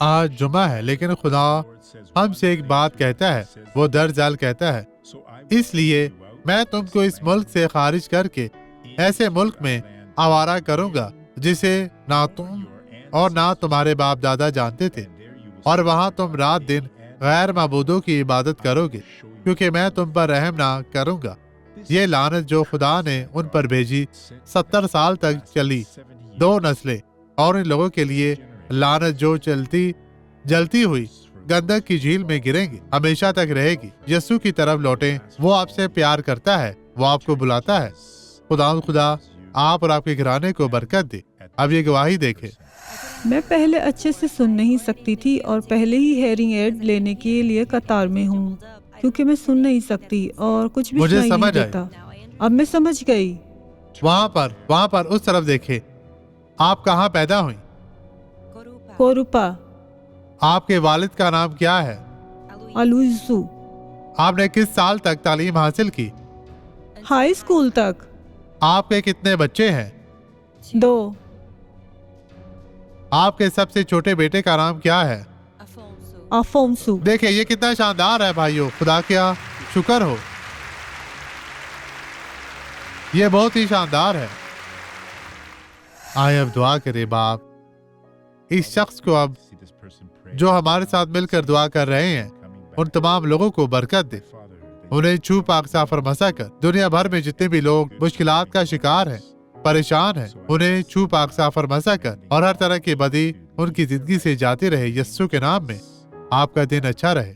आज जुमा है, लेकिन खुदा हमसे एक बात कहता है, वो दरअसल कहता है, इसलिए मैं तुमको इस मुल्क से खारिज करके ऐसे मुल्क में आवारा करूंगा जिसे ना तुम और ना तुम्हारे बाप दादा जानते थे, और वहां तुम रात दिन गैर माबूदों की इबादत करोगे, क्योंकि मैं तुम पर रहम ना करूंगा। ये लानत जो खुदा ने उन पर भेजी 70 साल तक चली, 2 नस्लें, और इन लोगों के लिए लानत जो जलती हुई गंदक की झील में गिरेंगी, हमेशा तक रहेगी। यीशु की तरफ लौटें, वो आपसे प्यार करता है, वो आपको बुलाता है। खुदा आप और आपके घराने को बरकत दे। अब ये गवाही देखे। मैं पहले अच्छे से सुन नहीं सकती थी और पहले ही हेयरिंग एड लेने के लिए कतार में हूँ, क्योंकि मैं सुन नहीं सकती और कुछ भी मुझे सुनाई नहीं समझ आई। देता। अब मैं समझ गई। वहाँ पर उस तरफ देखे। आप कहाँ पैदा हुई? कोरुपा, आपके वालिद का नाम क्या है? अलुइजू। आपने किस साल तक तालीम हासिल की? हाई स्कूल तक। आपके कितने बच्चे हैं? 2। आपके सबसे छोटे बेटे का नाम क्या है? अफोंसू। देखिए ये कितना शानदार है भाइयों, खुदा क्या शुक्र हो, ये बहुत ही शानदार है। आए अब दुआ करे बाप, इस शख्स को अब जो हमारे साथ मिलकर दुआ कर रहे हैं, उन तमाम लोगों को बरकत दे। उन्हें छू पाक साफर मसा कर। दुनिया भर में जितने भी लोग मुश्किलात का शिकार हैं, परेशान हैं, उन्हें छू पाक साफर मसा कर और हर तरह की बदी उनकी जिंदगी से जाती रहे। यस्सु के नाम में आपका दिन अच्छा रहे।